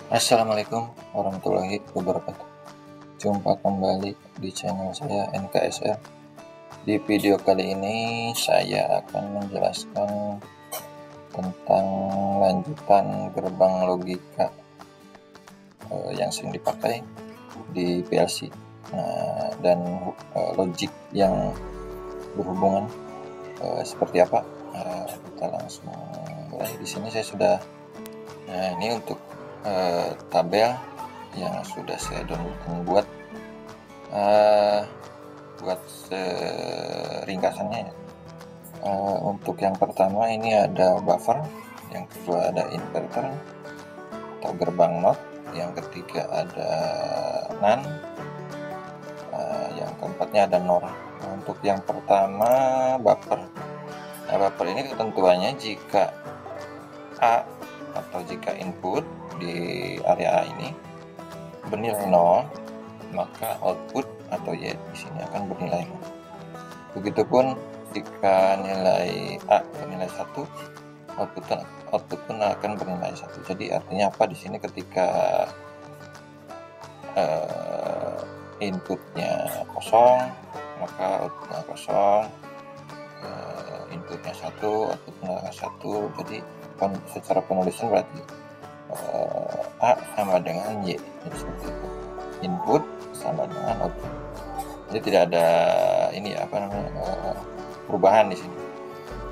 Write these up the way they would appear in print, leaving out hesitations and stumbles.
Assalamualaikum warahmatullahi wabarakatuh. Jumpa kembali di channel saya NKSR. Di video kali ini saya akan menjelaskan tentang lanjutan gerbang logika yang sering dipakai di PLC dan logik yang berhubungan seperti apa. Kita langsung mulai. Di sini saya sudah ini untuk tabel yang sudah saya download buat ringkasannya ya. Untuk yang pertama ini ada buffer, yang kedua ada inverter atau gerbang NOT, yang ketiga ada NAND, yang keempatnya ada NOR. Untuk yang pertama buffer. Buffer ini ketentuannya jika A atau jika input di area A ini bernilai 0, maka output atau Y di sini akan bernilai 0. Begitupun jika nilai A bernilai 1, output pun akan bernilai 1. Jadi artinya apa di sini, ketika inputnya kosong maka outputnya kosong, inputnya 1 outputnya 1. Jadi secara penulisan berarti A sama dengan Y, jadi seperti itu. Input sama dengan output. Jadi tidak ada ini perubahan di sini.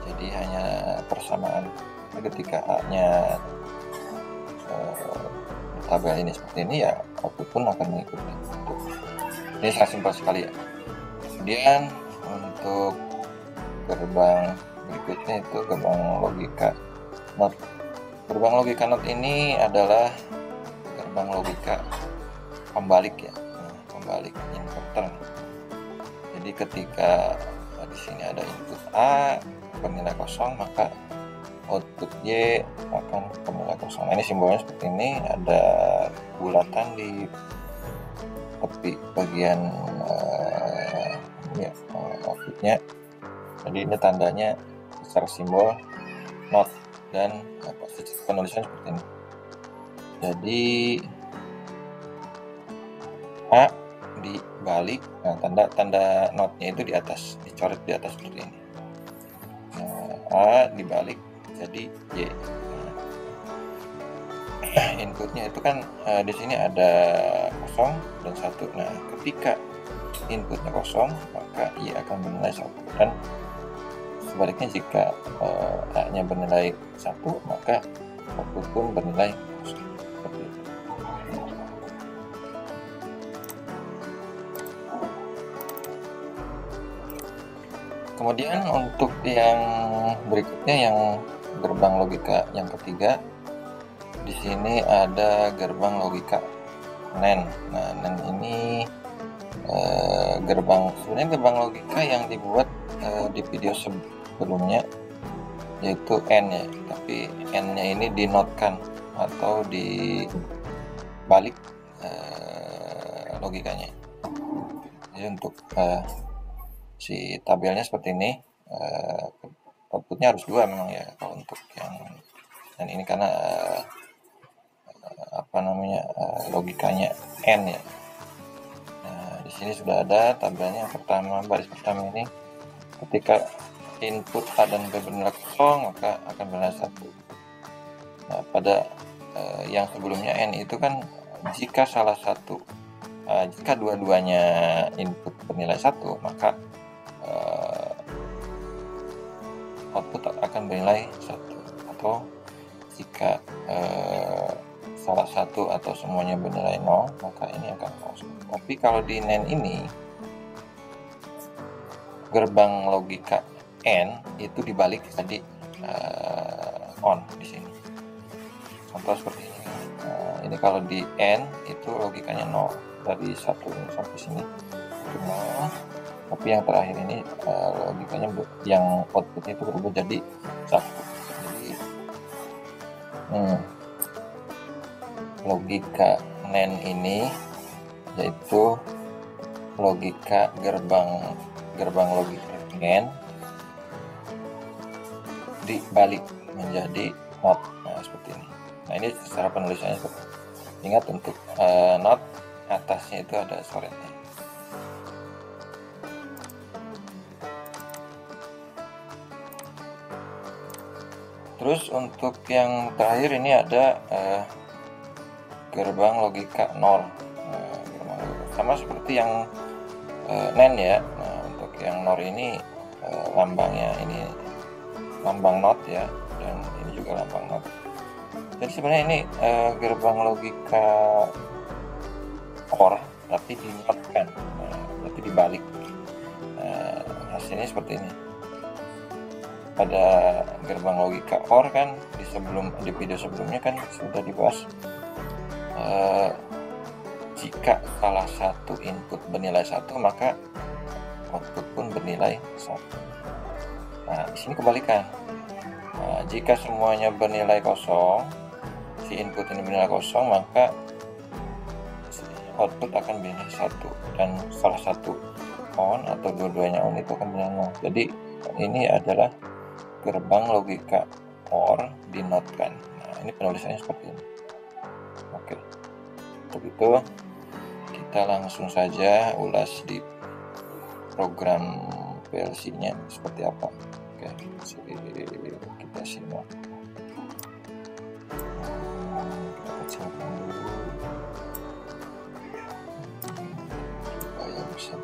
Jadi hanya persamaan. Ketika A-nya tabel ini seperti ini, ya output pun akan mengikuti. Ini sangat simpel sekali ya. Kemudian untuk gerbang berikutnya itu gerbang logika NOT. Gerbang logika NOT ini adalah gerbang logika pembalik ya, pembalik inverter. Jadi ketika di sini ada input A bernilai kosong, maka output Y akan bernilai kosong. Ini simbolnya seperti ini, ada bulatan di tepi bagian outputnya. Jadi ini tandanya secara simbol NOT dan penulisan seperti ini. Jadi A dibalik, tanda NOT-nya itu di atas, dicoret di atas seperti ini. A dibalik jadi Y. Inputnya itu kan di sini ada kosong dan 1. Nah, ketika inputnya kosong maka Y akan bernilai 1, dan sebaliknya jika A-nya bernilai 1 maka output pun bernilai 0. Seperti itu. Kemudian untuk yang berikutnya, yang gerbang logika yang ketiga, di sini ada gerbang logika NAND. Nah, NAND ini sebenarnya gerbang logika yang dibuat di video sebelumnya, yaitu N ya, tapi N-nya ini dinotkan atau dibalik logikanya. Jadi untuk si tabelnya seperti ini, outputnya harus 2 memang ya kalau untuk yang, dan ini karena logikanya N ya. Nah, di sini sudah ada tabelnya. Yang pertama, baris pertama ini, ketika input A dan B bernilai kosong maka akan bernilai 1. Nah, pada yang sebelumnya N itu kan jika dua-duanya input bernilai 1 maka output akan bernilai 1, atau jika salah satu atau semuanya bernilai 0 maka ini akan kosong. Tapi kalau di NAND ini, gerbang logika N itu dibalik, jadi on di sini. Contoh seperti ini. Ini kalau di N itu logikanya 0, dari 1 sampai sini itu 0. Tapi yang terakhir ini logikanya yang outputnya itu berubah jadi 1. Jadi logika NAND ini yaitu logika gerbang logika NAND dibalik menjadi NOT. Nah, seperti ini. Nah, ini secara penulisannya seperti ini. Ingat untuk not atasnya itu ada coretnya. Terus untuk yang terakhir ini ada gerbang logika NOR. Sama seperti yang NAND ya. Nah, untuk yang NOR ini lambangnya ini lambang NOT ya, dan ini juga lambang NOT. Jadi sebenarnya ini gerbang logika OR tapi dinotkan, berarti dibalik. Hasilnya seperti ini. Pada gerbang logika OR kan di video sebelumnya kan sudah dibahas jika salah satu input bernilai 1 maka output pun bernilai 1. Nah, di sini kebalikan. Nah, jika semuanya bernilai 0, si input ini bernilai 0, maka output akan bernilai 1, dan salah satu on atau dua-duanya on itu akan bernilai 0. Jadi ini adalah gerbang logika OR dinotkan. Nah, ini penulisannya seperti ini. Oke. Untuk itu kita langsung saja ulas di program PLC-nya seperti apa. Oke, kita simak. Kita kecilkan dulu supaya bisa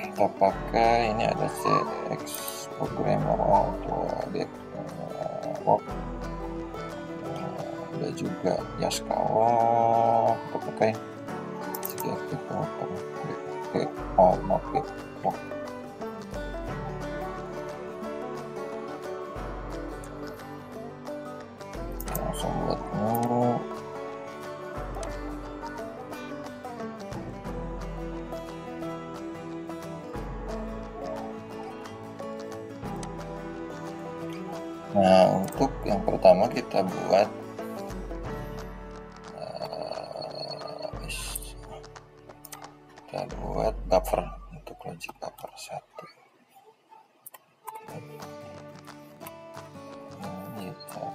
kita pakai ini ada CX programmer atau work, ada juga Yaskawa, kita pakai CX market. Langsung buat dulu. Nah, untuk yang pertama kita buat buffer untuk logic buffer 1. Ini 1,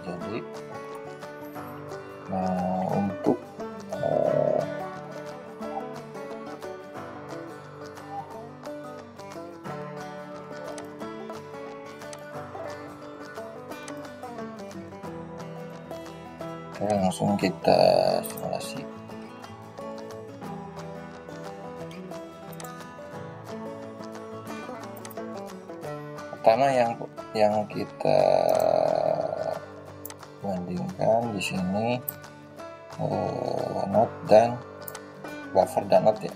jadi untuk langsung kita simulasi. Pertama yang kita bandingkan di sini not dan buffer dan not ya.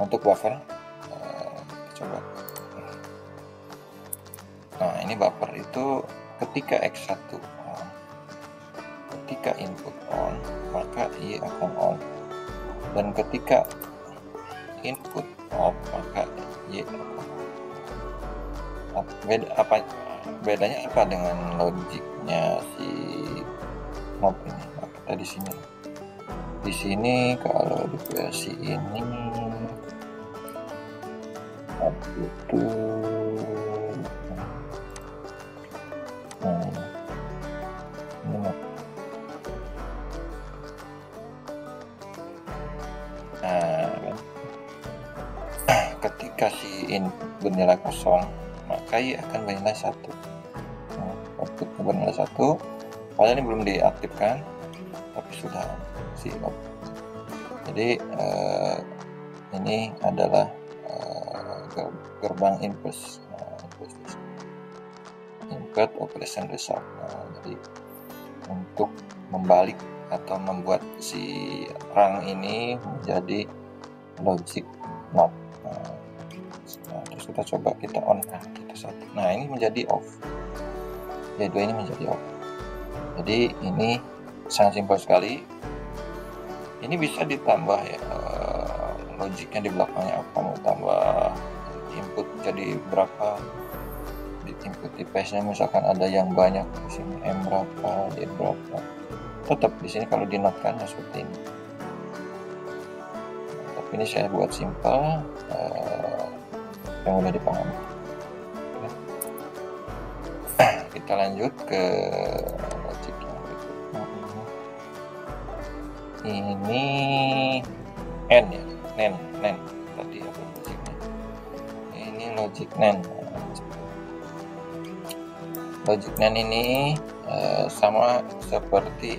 Untuk buffer kita coba. Nah, ini buffer itu ketika X1 on, ketika input on maka Y akan on, dan ketika input off maka Y akan on. Bedanya apa dengan logiknya si mob ini? Nah, kita di sini kalau di versi ini itu ini mob. Ketika si input bernilai 0 maka Y akan bernilai 1. Output bernilai 1, padahal ini belum diaktifkan tapi sudah si on. Jadi ini adalah gerbang input operation result. Jadi untuk membalik atau membuat si run ini menjadi logic not. Nah, terus kita coba kita on, kita satu. Nah, ini menjadi off. Y2 ini menjadi off. Jadi ini sangat simpel sekali. Ini bisa ditambah ya, logiknya di belakangnya apa, mau tambah input jadi berapa, di input device-nya misalkan ada yang banyak di sini M berapa, Y berapa, tetap di sini kalau di note kan seperti ini. Tapi ini saya buat simple yang mudah dipahami. Kita lanjut ke logic yang berikutnya. Ini N ya, NAND tadi apa logiknya? Ini logic NAND. Logic NAND ini sama seperti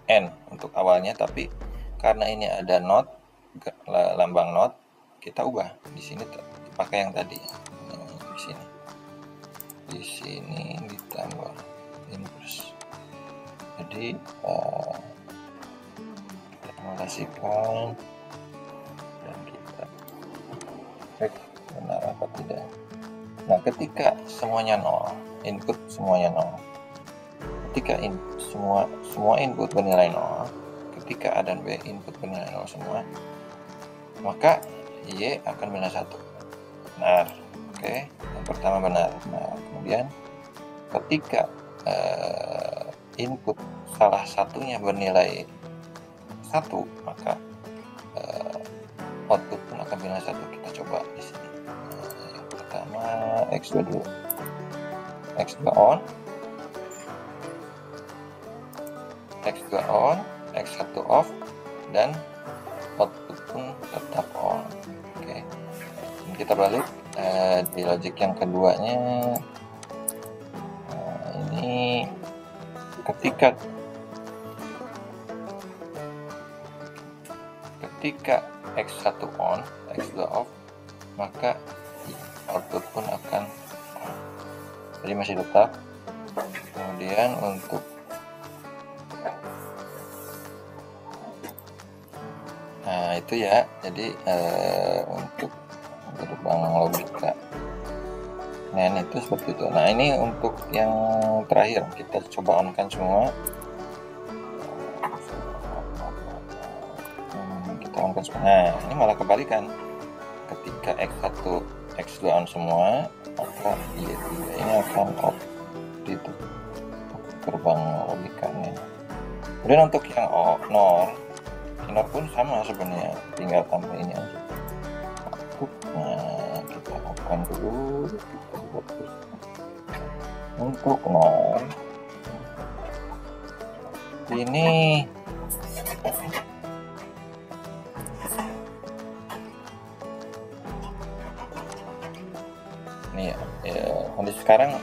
N untuk awalnya, tapi karena ini ada not, lambang not, kita ubah di sini pakai yang tadi. Di sini ditambah inverse. Jadi kita simulasikan dan kita cek benar apa tidak. Nah, ketika semuanya nol, input semuanya nol. Ketika semua input bernilai nol, ketika A dan B input bernilai nol semua, maka Y akan bernilai 1. Benar. Oke, yang pertama benar. Nah, kemudian ketika input salah satunya bernilai 1, maka output pun akan bernilai 1. Kita coba di sini. Yang pertama X2 dulu. X2 on, X2 on, X1 off, dan output pun tetap on. Oke, kita balik di logic yang keduanya. Ini ketika X1 on, X2 off, maka output pun akan on. Jadi masih tetap. Kemudian untuk itu ya, jadi untuk gerbang logika NAND itu seperti itu. Nah, ini untuk yang terakhir kita coba on kan semua. Kita on kan semua. Nah, ini malah kebalikan. Ketika X1, X2 on semua, maka Y3 ini akan off. Itu gerbang logikanya. Kemudian untuk yang NOR pun sama sebenarnya, tinggal tambah ini aja. Nah, kita open dulu, kita buat terus. Untuk NOR ini ya, kondisi sekarang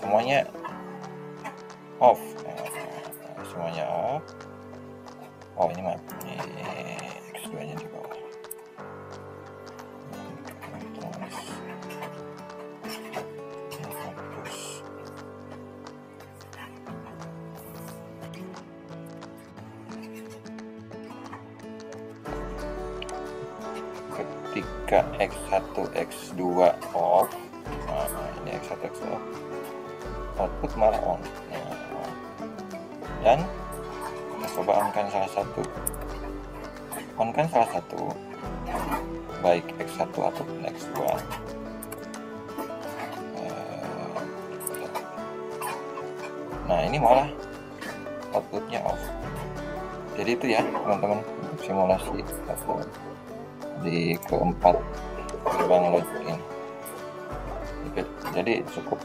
semuanya off. Semuanya off. Oh, ini mah X2 nya di bawah. Ketika X1, X2 off, nah ini X1, X2 off, output malah on. Dan coba on kan salah satu, baik X1 ataupun X2. Nah, ini malah outputnya off. Jadi itu ya teman-teman, untuk simulasi di keempat gerbang logic ini. Jadi cukup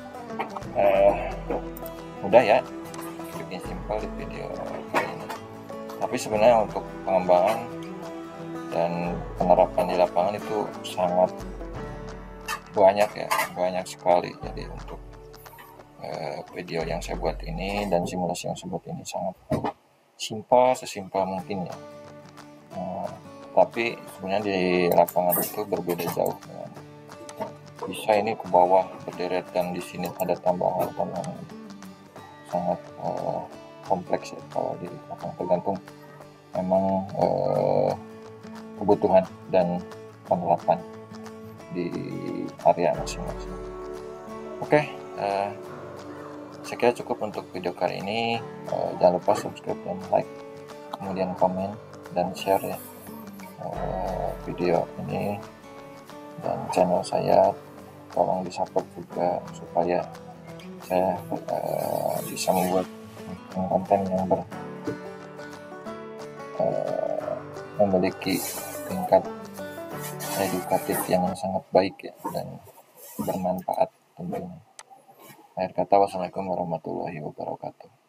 mudah ya, bikin simpel di video kali ini. Tapi sebenarnya untuk pengembangan dan penerapan di lapangan itu sangat banyak ya, banyak sekali. Jadi untuk video yang saya buat ini dan simulasi yang saya buat ini sangat simpel, sesimpel mungkin ya. Tapi sebenarnya di lapangan itu berbeda jauh. Bisa ini ke bawah berderet dan di sini ada tambahan sangat kompleks ya kalau di lapangan, tergantung memang kebutuhan dan penerapan di area masing-masing. Oke, saya kira cukup untuk video kali ini. Jangan lupa subscribe dan like, kemudian komen dan share ya video ini, dan channel saya tolong disupport juga supaya saya bisa membuat konten yang memiliki tingkat edukatif yang sangat baik ya, dan bermanfaat tentunya. Akhir kata, wassalamualaikum warahmatullahi wabarakatuh.